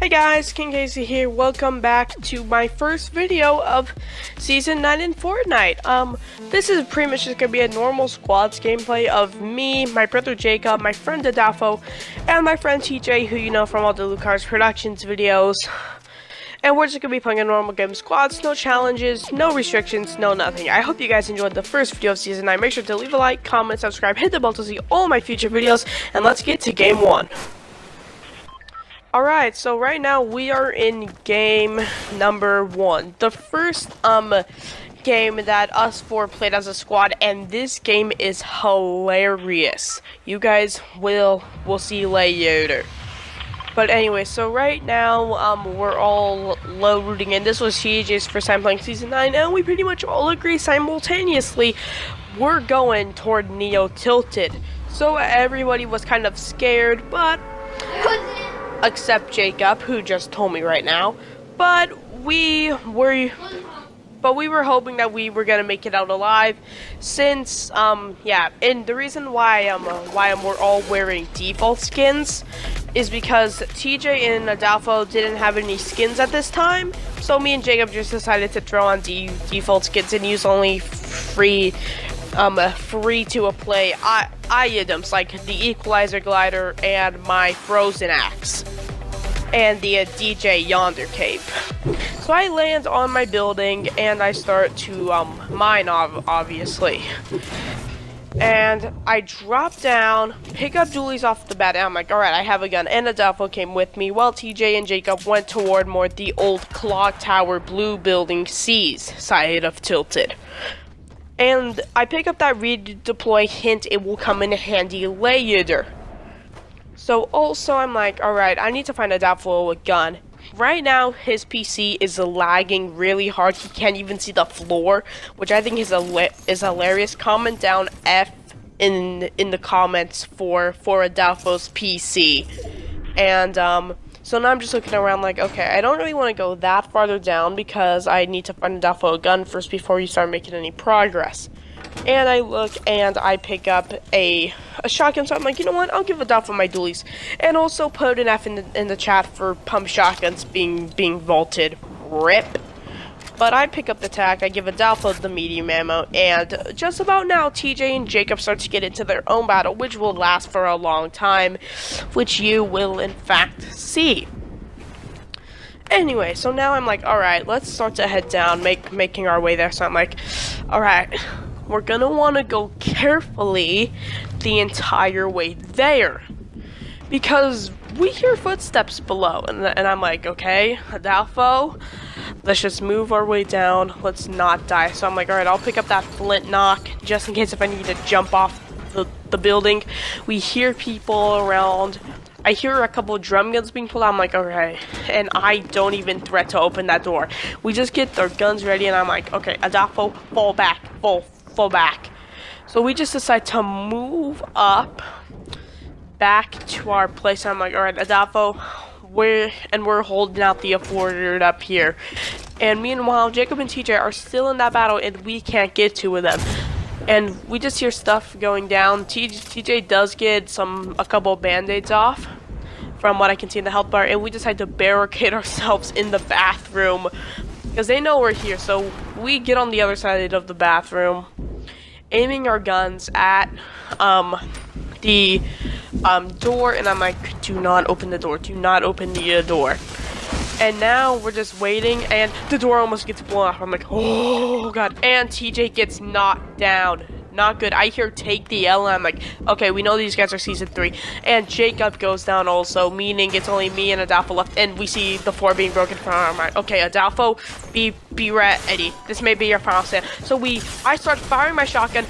Hey guys, King Casey here. Welcome back to my first video of Season 9 in Fortnite. This is pretty much just gonna be a normal squads gameplay of me, my brother Jacob, my friend Adafo, and my friend TJ, who you know from all the Lucas Productions videos. And we're just gonna be playing a normal game squads, no challenges, no restrictions, no nothing. I hope you guys enjoyed the first video of Season 9. Make sure to leave a like, comment, subscribe, hit the bell to see all my future videos, and let's get to Game 1. Alright, so right now we are in game number 1. The first game that us four played as a squad, and this game is hilarious. You guys will see later. But anyway, so right now we're all low rooting in. This was TJ's first time playing Season 9, and we pretty much all agree simultaneously we're going toward Neo Tilted. So everybody was kind of scared, but except Jacob, who just told me right now. But we were hoping that we were gonna make it out alive, since yeah. And the reason why we're all wearing default skins is because TJ and Adolfo didn't have any skins at this time. So me and Jacob just decided to throw on default skins and use only free to play items like the Equalizer Glider and my Frozen Axe and the DJ Yonder Cape. So I land on my building and I start to mine, obviously. And I drop down, pick up dualies off the bat, and I'm like, alright, I have a gun. And Adolfo came with me, while TJ and Jacob went toward more the old clock tower blue building C's side of Tilted. And I pick up that redeploy hint, it will come in handy later. So also I'm like, alright, I need to find Adolfo a gun. Right now his PC is lagging really hard. He can't even see the floor, which I think is hilarious. Comment down F in the comments for Adolfo's PC. And so now I'm just looking around like, okay, I don't really want to go that farther down because I need to find Adolfo a gun first before we start making any progress. And I look and I pick up a shotgun, so I'm like, you know what, I'll give Adolfo my dualies. And also put an F in the chat for pump shotguns being vaulted. RIP. But I pick up the tac, I give Adolfo the medium ammo, and just about now TJ and Jacob start to get into their own battle, which will last for a long time, which you will in fact see. Anyway, so now I'm like, alright, let's start to head down, making our way there. So I'm like, alright, we're gonna want to go carefully the entire way there, because we hear footsteps below, and I'm like, okay, Adolfo, let's just move our way down, let's not die. So I'm like, alright, I'll pick up that flint knock, just in case if I need to jump off the building. We hear people around, I hear a couple of drum guns being pulled out. I'm like, okay, and I don't even threat to open that door. We just get our guns ready, and I'm like, okay, Adolfo, fall back, fall back. So we just decide to move up back to our place. I'm like, alright, Adolfo, we're holding out the afford up here. And meanwhile, Jacob and TJ are still in that battle, and we can't get to them. And we just hear stuff going down. TJ does get a couple of band-aids off, from what I can see in the health bar, and we decide to barricade ourselves in the bathroom, because they know we're here. So we get on the other side of the bathroom, aiming our guns at the door, and I'm like, do not open the door, do not open the door. And now we're just waiting, and the door almost gets blown off. I'm like, oh god. And TJ gets knocked down. Not good. I hear take the L, and I'm like, okay, we know these guys are Season 3. And Jacob goes down also, meaning it's only me and Adolfo left, and we see the floor being broken from our mind. Okay, Adolfo, be ready. This may be your final stand. So I start firing my shotgun.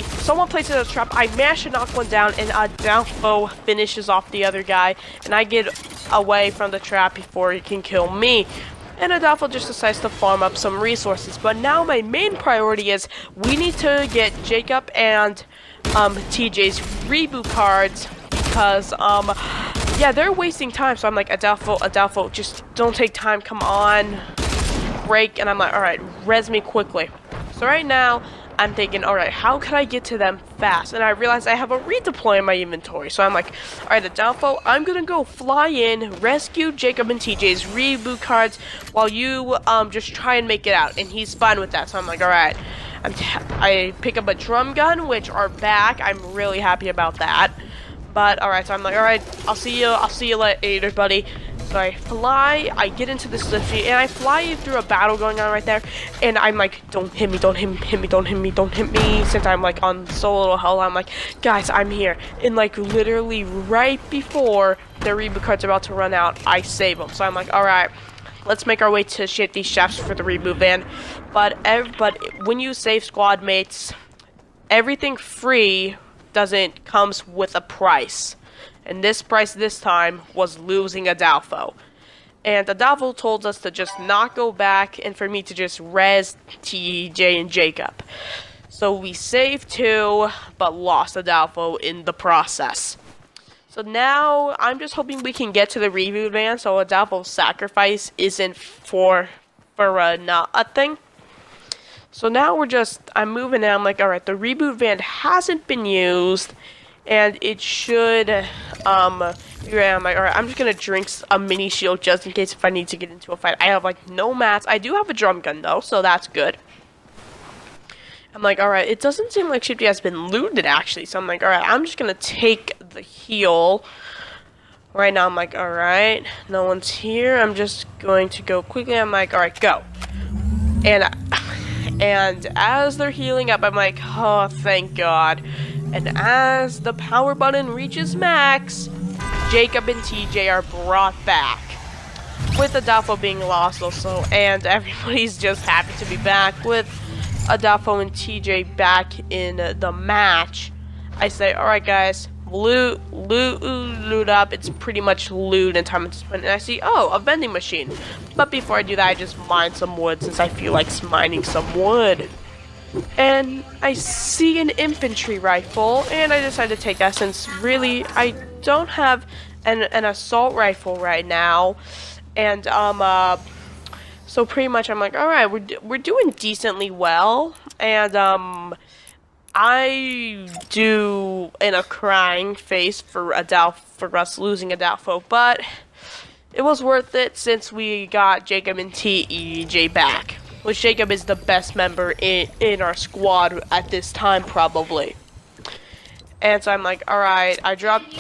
Someone places a trap. I manage to knock one down, and Adolfo finishes off the other guy, and I get away from the trap before he can kill me. And Adolfo just decides to farm up some resources. But now my main priority is we need to get Jacob and TJ's reboot cards, because yeah, they're wasting time. So I'm like, Adolfo, just don't take time, come on, break. And I'm like, alright, res me quickly. So right now I'm thinking, alright, how can I get to them fast? And I realized I have a redeploy in my inventory. So I'm like, alright, Adolfo, I'm gonna go fly in, rescue Jacob and TJ's reboot cards while you just try and make it out. And he's fine with that. So I'm like, alright. I pick up a drum gun, which are back. I'm really happy about that. But alright, so I'm like, alright, I'll see you later, buddy. So I fly, I get into this lift, and I fly through a battle going on right there, and I'm like, don't hit me, don't hit me, don't hit me, don't hit me, since I'm like on so little health. I'm like, guys, I'm here, and like literally right before their reboot card's about to run out, I save them. So I'm like, alright, let's make our way to shit these shafts for the reboot van. But when you save squad mates, everything free comes with a price. And this price this time was losing Adolfo. And Adolfo told us to just not go back and for me to just res TJ and Jacob. So we saved 2, but lost Adolfo in the process. So now I'm just hoping we can get to the reboot van so Adolfo's sacrifice isn't for nothing. So now I'm moving in. I'm like, alright, the reboot van hasn't been used. And it should, here I am, like, alright, I'm just gonna drink a mini shield just in case if I need to get into a fight. I have, like, no mats. I do have a drum gun, though, so that's good. I'm like, alright, it doesn't seem like Shifty has been looted, actually. So I'm like, alright, I'm just gonna take the heal. Right now, I'm like, alright, no one's here. I'm just going to go quickly. I'm like, alright, go. And as they're healing up, I'm like, oh, thank God. And as the power button reaches max, Jacob and TJ are brought back. With Adolfo being lost also, and everybody's just happy to be back. With Adolfo and TJ back in the match, I say, alright guys, loot up. It's pretty much loot and time at this point. And I see, oh, a vending machine. But before I do that, I just mine some wood since I feel like mining some wood. And I see an infantry rifle, and I decide to take that since really I don't have an assault rifle right now. And so pretty much I'm like, all right, we're doing decently well. And I do in a crying face for us losing Adolfo, but it was worth it since we got Jacob and TJ back. Which Jacob is the best member in our squad at this time, probably. And so I'm like, alright, I dropped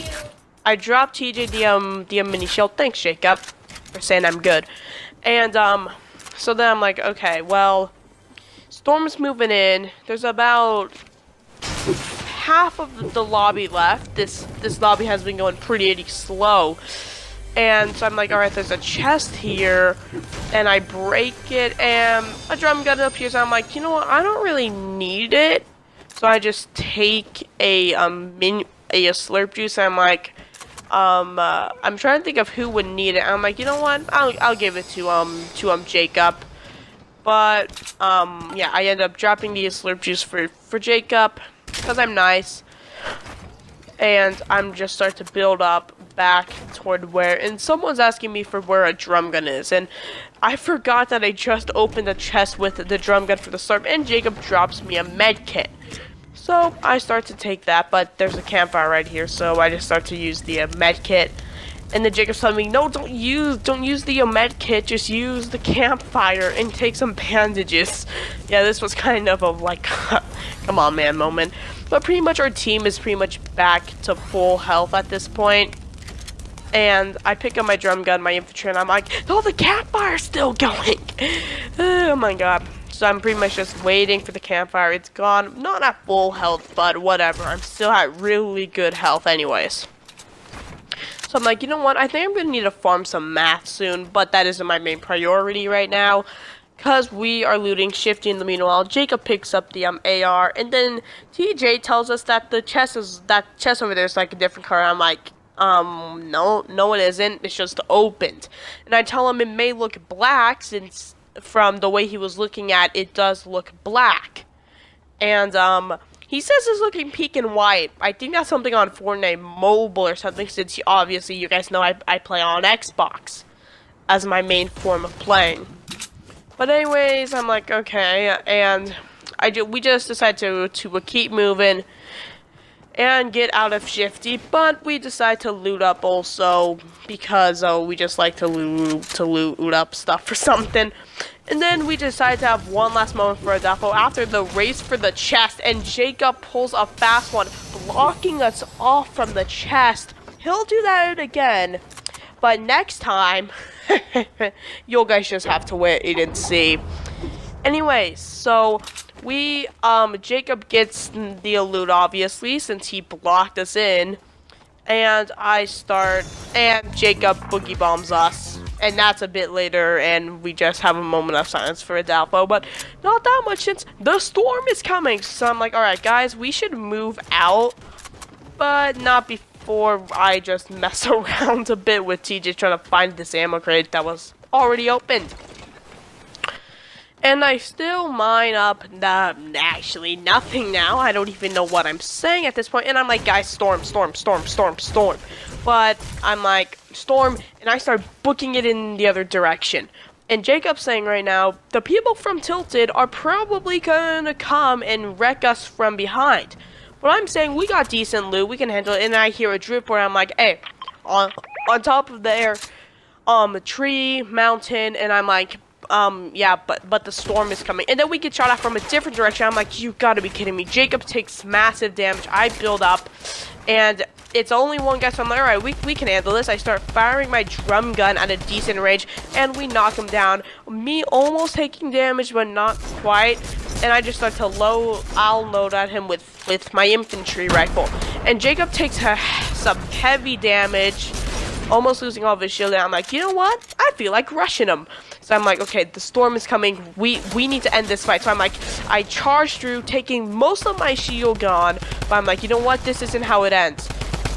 TJ the mini shield. Thanks, Jacob, for saying I'm good. And so then I'm like, okay, well, Storm's moving in. There's about half of the lobby left. This lobby has been going pretty slow. And so I'm like, alright, there's a chest here, and I break it, and a drum gun appears, and I'm like, you know what, I don't really need it. So I just take a slurp juice, and I'm like, I'm trying to think of who would need it. And I'm like, you know what, I'll give it to Jacob. But, yeah, I end up dropping the slurp juice for Jacob, because I'm nice. And I'm just start to build up back toward and someone's asking me for where a drum gun is, and I forgot that I just opened a chest with the drum gun for the slurp, and Jacob drops me a med kit. So I start to take that, but there's a campfire right here, so I just start to use the med kit. And then Jacob's telling me, no, don't use the med kit, just use the campfire and take some bandages. Yeah, this was kind of a like, come on man moment. But pretty much our team is pretty much back to full health at this point. And I pick up my drum gun, my infantry, and I'm like, oh, the campfire's still going. Oh my god. So I'm pretty much just waiting for the campfire. It's gone. Not at full health, but whatever. I'm still at really good health anyways. So I'm like, you know what? I think I'm going to need to farm some math soon, but that isn't my main priority right now. Because we are looting Shifty in the meanwhile. Jacob picks up the AR, and then TJ tells us that that chest over there is like a different color. I'm like, no it isn't. It's just opened. And I tell him it may look black since from the way he was looking at it does look black. And he says it's looking pink and white. I think that's something on Fortnite mobile or something since obviously you guys know I play on Xbox as my main form of playing. But anyways, I'm like, okay, and we just decided to keep moving and get out of Shifty, but we decide to loot up also because we just like to loot up stuff for something. And then we decide to have one last moment for a duffo after the race for the chest, and Jacob pulls a fast one, blocking us off from the chest. He'll do that again, but next time, you guys just have to wait and see. Anyways, so we, Jacob gets the loot, obviously, since he blocked us in, and and Jacob boogie bombs us, and that's a bit later, and we just have a moment of silence for Adolfo, but not that much since the storm is coming, so I'm like, alright guys, we should move out, but not before I just mess around a bit with TJ trying to find this ammo crate that was already opened. And I still mine up, actually nothing now. I don't even know what I'm saying at this point. And I'm like, guys, storm. But I'm like, storm, and I start booking it in the other direction. And Jacob's saying right now, the people from Tilted are probably gonna come and wreck us from behind. But I'm saying, we got decent loot, we can handle it. And I hear a drip where I'm like, hey, on top of there, tree, mountain, and I'm like, yeah, but the storm is coming. And then we get shot at from a different direction. I'm like, you gotta be kidding me. Jacob takes massive damage. I build up, and it's only one guy, so I'm like, alright, we can handle this. I start firing my drum gun at a decent range, and we knock him down. Me almost taking damage, but not quite. And I just start to I'll load at him with my infantry rifle. And Jacob takes some heavy damage, almost losing all of his shield, and I'm like, you know what? I feel like rushing him. So I'm like, okay, the storm is coming. We need to end this fight. So I'm like, I charge through, taking most of my shield gone. But I'm like, you know what? This isn't how it ends.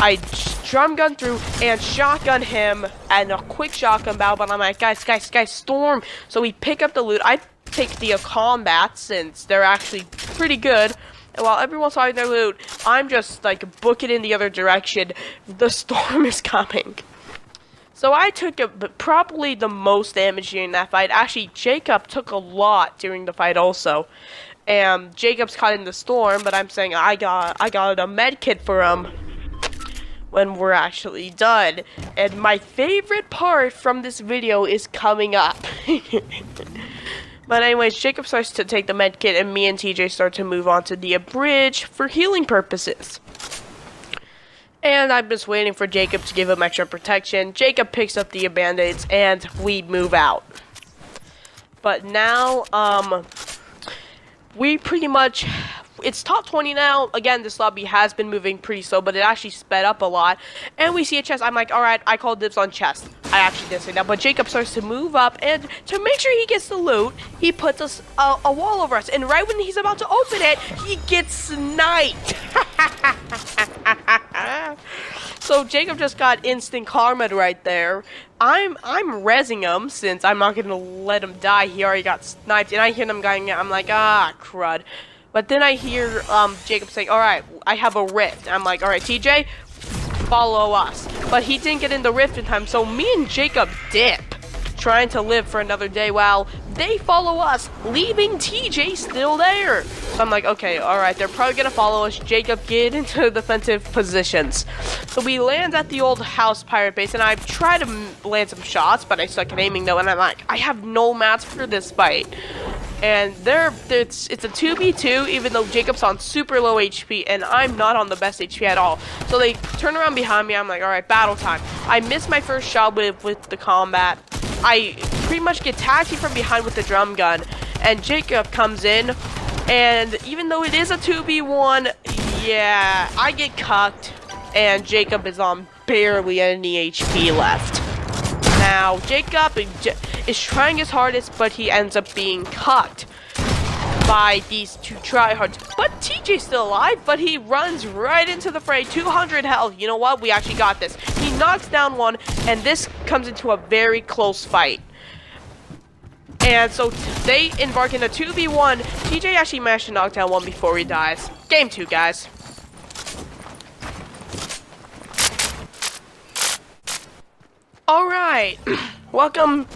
I drum gun through and shotgun him and a quick shotgun battle. But I'm like, guys, storm. So we pick up the loot. I take the combat since they're actually pretty good. And while everyone's finding their loot, I'm just like booking in the other direction. The storm is coming. So I took probably the most damage during that fight. Actually, Jacob took a lot during the fight also. And Jacob's caught in the storm, but I'm saying I got a med kit for him when we're actually done. And my favorite part from this video is coming up. But anyways, Jacob starts to take the med kit, and me and TJ start to move on to the bridge for healing purposes. And I'm just waiting for Jacob to give him extra protection. Jacob picks up the band-aids, and we move out. But now, we pretty much, it's top 20 now. Again, this lobby has been moving pretty slow, but it actually sped up a lot. And we see a chest. I'm like, alright, I call dibs on chest. I actually did say that, but Jacob starts to move up, and to make sure he gets the loot, he puts us a wall over us. And right when he's about to open it, he gets sniped. So Jacob just got instant karma right there. I'm rezzing him since I'm not gonna let him die. He already got sniped, and I hear them going. I'm like, ah, crud. But then I hear Jacob saying, all right, I have a rift. I'm like, all right, TJ, follow us. But he didn't get in the rift in time, so me and Jacob dip, trying to live for another day while they follow us, leaving TJ still there. So I'm like, okay, alright, they're probably gonna follow us. Jacob, get into defensive positions. So we land at the old house pirate base, and I try to land some shots, but I suck at aiming though, and I'm like, I have no mats for this fight. And it's a 2v2, even though Jacob's on super low HP, and I'm not on the best HP at all. So they turn around behind me, I'm like, alright, battle time. I miss my first shot with the combat. I pretty much get tagged from behind with the drum gun, and Jacob comes in, and even though it is a 2v1, yeah, I get cucked, and Jacob is on barely any HP left. Now, Jacob is trying his hardest, but he ends up being cucked by these two tryhards. But TJ's still alive, but he runs right into the fray. 200 health. You know what? We actually got this. He knocks down one, and this comes into a very close fight. And so they embark in a 2v1. TJ actually managed to knock down one before he dies. Game 2, guys. Alright. Welcome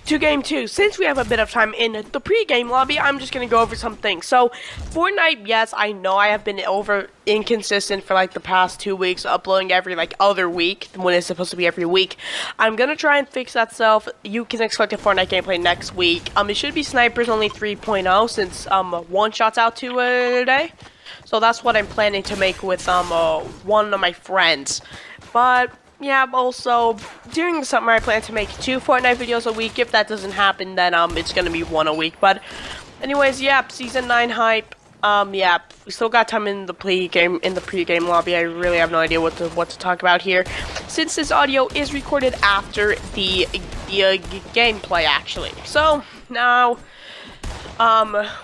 to game 2. Since we have a bit of time in the pre-game lobby, I'm just gonna go over some things. So, Fortnite, yes, I know I have been inconsistent for like the past 2 weeks, uploading every like other week when it's supposed to be every week. I'm gonna try and fix that stuff. You can expect a Fortnite gameplay next week. It should be Snipers only 3.0 since one shot's out today. So that's what I'm planning to make with one of my friends. But yeah, also, during the summer I plan to make 2 Fortnite videos a week. If that doesn't happen, then it's gonna be 1 a week. But anyways, yeah, Season 9 hype. Yeah, we still got time in the pre-game lobby. I really have no idea what to talk about here, since this audio is recorded after the gameplay, actually. So, now,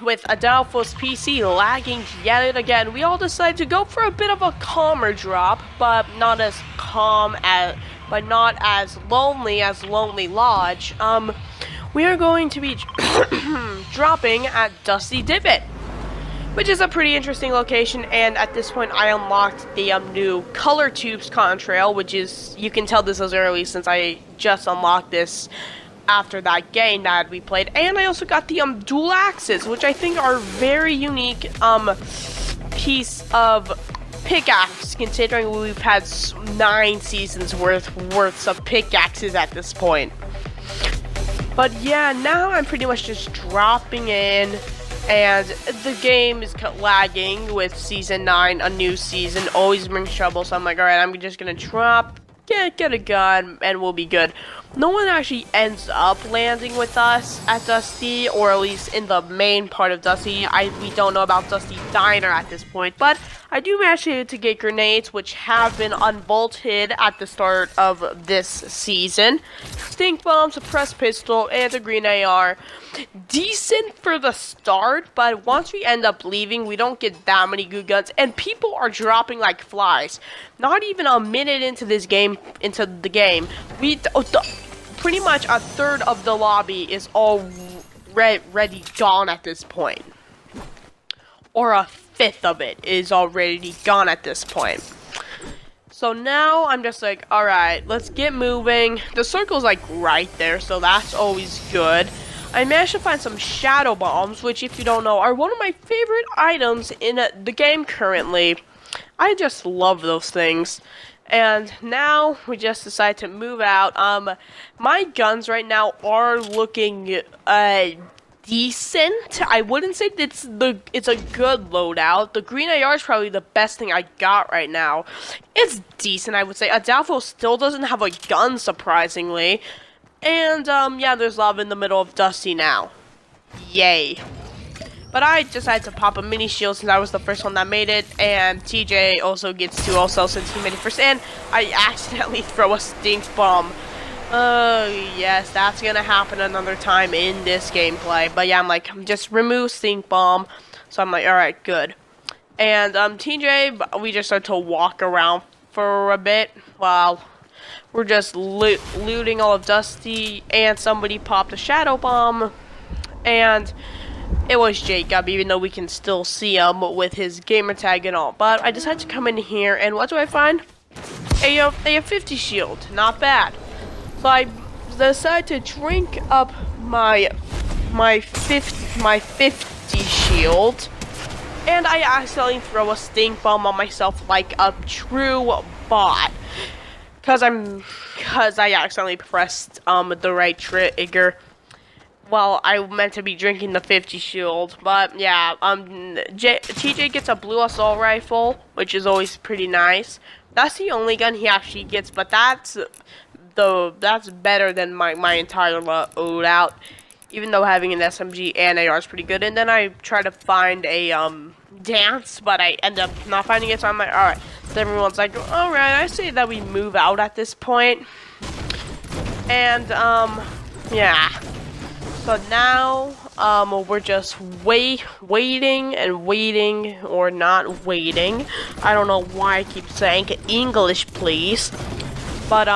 with Adolfo's PC lagging yet again, we all decided to go for a bit of a calmer drop, but not as calm as, but not as lonely as Lonely Lodge. We are going to be dropping at Dusty Divot, which is a pretty interesting location, and at this point I unlocked the new Color Tubes contrail, which is, you can tell this is early since I just unlocked this after that game that we played. And I also got the dual axes, which I think are very unique piece of pickaxe, considering we've had 9 seasons worths of pickaxes at this point. But yeah, now I'm pretty much just dropping in, and the game is lagging with Season 9, a new season, always brings trouble, so I'm like, alright, I'm just gonna drop, get a gun, and we'll be good. No one actually ends up landing with us at Dusty, or at least in the main part of Dusty. We don't know about Dusty Diner at this point, but I do manage to get grenades, which have been unbolted at the start of this season. Stink bomb, suppressed pistol, and a green AR. Decent for the start, but once we end up leaving, we don't get that many good guns, and people are dropping like flies. Not even a minute into the game, pretty much a third of the lobby is already gone at this point. Or a fifth of it is already gone at this point. So now I'm just like, alright, let's get moving. The circle's like right there, so that's always good. I managed to find some shadow bombs, which, if you don't know, are one of my favorite items in the game currently. I just love those things. And now we just decide to move out. My guns right now are looking decent. I wouldn't say it's a good loadout. The green AR is probably the best thing I got right now. It's decent, I would say. Adolfo still doesn't have a gun, surprisingly. And yeah, there's lava in the middle of Dusty now. Yay. But I decided to pop a mini shield since I was the first one that made it, and TJ also gets to since he made it first, and I accidentally throw a stink bomb. Yes, that's gonna happen another time in this gameplay. But yeah, I'm like, just remove stink bomb. So I'm like, alright, good. And TJ, we just start to walk around for a bit while we're just looting all of Dusty, and somebody popped a shadow bomb, and it was Jacob, even though we can still see him with his gamer tag and all. But I decided to come in here, and what do I find? A 50 shield. Not bad. So I decided to drink up my 50 shield, and I accidentally throw a stink bomb on myself like a true bot. Cause I accidentally pressed the right trigger. Well, I meant to be drinking the 50 shield, but yeah, TJ gets a blue assault rifle, which is always pretty nice. That's the only gun he actually gets, but that's better than my entire loadout, even though having an SMG and AR is pretty good. And then I try to find a dance, but I end up not finding it, so I'm like, alright. So everyone's like, alright, I say that we move out at this point. And yeah. So now, we're just waiting, or not waiting. I don't know why I keep saying English, please. But,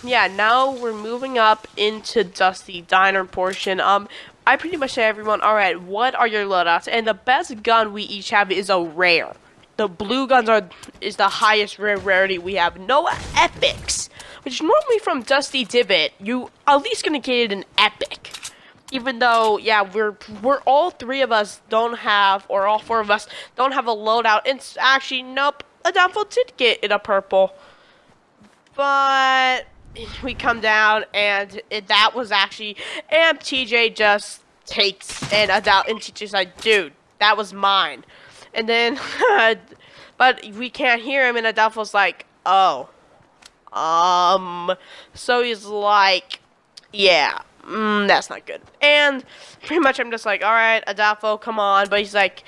yeah, now we're moving up into Dusty Diner portion. I pretty much say everyone, alright, what are your loadouts? And the best gun we each have is a rare. The blue guns is the highest rarity we have. No epics. Which normally from Dusty Divot, you at least gonna get an epic. Even though, yeah, we're all three of us don't have, or all four of us don't have a loadout. It's actually, nope, a doubtful did get in a purple. But we come down, and that was actually, and TJ just takes, and TJ's like, dude, that was mine. And then, but we can't hear him, and Adolfo's like, oh. So he's like, yeah, that's not good. And pretty much I'm just like, alright, Adolfo, come on. But he's like,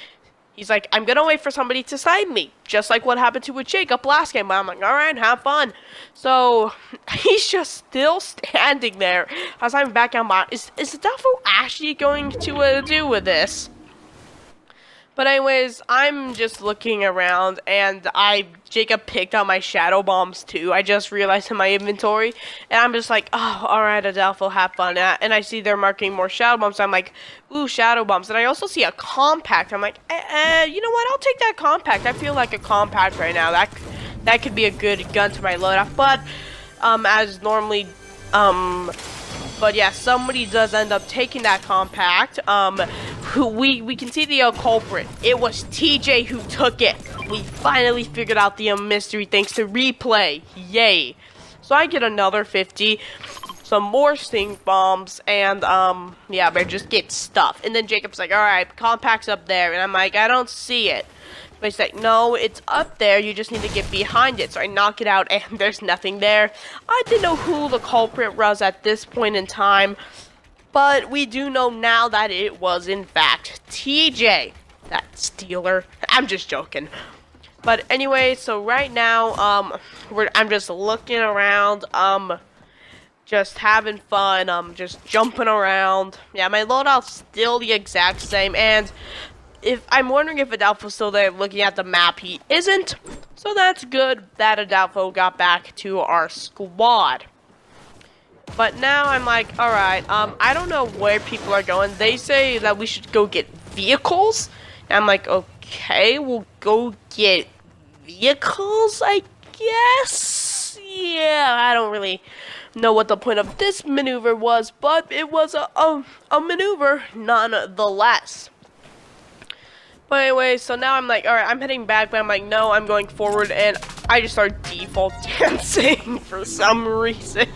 I'm gonna wait for somebody to side me. Just like what happened to with Jacob last game. But I'm like, alright, have fun. So he's just still standing there as I'm back on my, is Adolfo actually going to do with this? But anyways, I'm just looking around, and Jacob picked up my shadow bombs too. I just realized in my inventory, and I'm just like, oh, alright, Adolfo, have fun. And I see they're marking more shadow bombs, so I'm like, ooh, shadow bombs. And I also see a compact. I'm like, you know what, I'll take that compact. I feel like a compact right now. That could be a good gun to my loadout. But, as normally, but yeah, somebody does end up taking that compact. We can see the culprit. It was TJ who took it. We finally figured out the mystery thanks to replay. Yay. So I get another 50, some more stink bombs, and yeah, but just get stuff. And then Jacob's like, alright, compact's up there. And I'm like, I don't see it. But he's like, no, it's up there, you just need to get behind it. So I knock it out, and there's nothing there. I didn't know who the culprit was at this point in time, but we do know now that it was, in fact, TJ, that stealer. I'm just joking. But anyway, so right now, I'm just looking around, just having fun, just jumping around. Yeah, my loadout's still the exact same, and if I'm wondering if Adolfo's still there looking at the map, he isn't. So that's good that Adolfo got back to our squad. But now I'm like, alright, I don't know where people are going. They say that we should go get vehicles. And I'm like, okay, we'll go get vehicles, I guess? Yeah, I don't really know what the point of this maneuver was, but it was a maneuver nonetheless. But anyway, so now I'm like, alright, I'm heading back, but I'm like, no, I'm going forward, and I just start default dancing for some reason.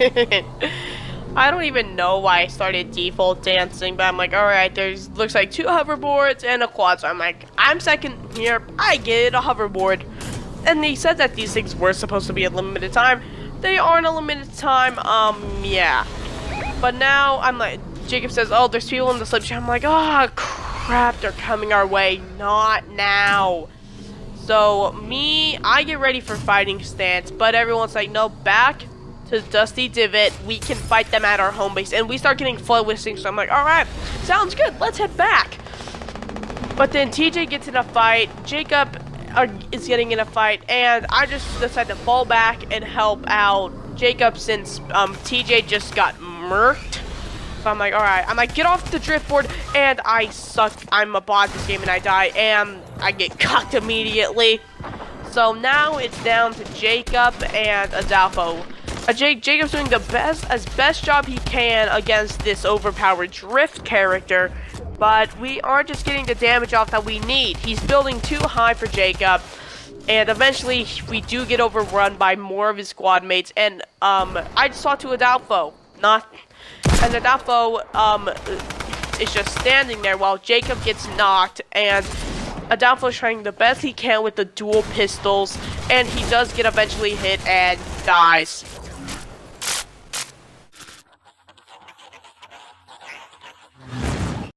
I don't even know why I started default dancing, but I'm like, alright, there's, looks like 2 hoverboards and a quad, so I'm like, I'm second here, I get a hoverboard. And they said that these things were supposed to be a limited time. They aren't a limited time, yeah. But now, I'm like, Jacob says, oh, there's people in the slip chat. I'm like, oh, crap, they're coming our way. Not now. So, I get ready for fighting stance, but everyone's like, no, back to Dusty Divot. We can fight them at our home base. And we start getting flood whistling, so I'm like, alright, sounds good, let's head back. But then TJ gets in a fight, Jacob is getting in a fight, and I just decide to fall back and help out Jacob since TJ just got murked. So I'm like, alright, I'm like, get off the drift board, and I suck. I'm a bot this game, and I die, and I get cocked immediately. So now it's down to Jacob and Adolfo. Jacob's doing the best job he can against this overpowered drift character, but we aren't just getting the damage off that we need. He's building too high for Jacob, and eventually we do get overrun by more of his squad mates, and I just saw to Adolfo, and Adolfo is just standing there while Jacob gets knocked, and Adolfo's trying the best he can with the dual pistols, and he does get eventually hit and dies.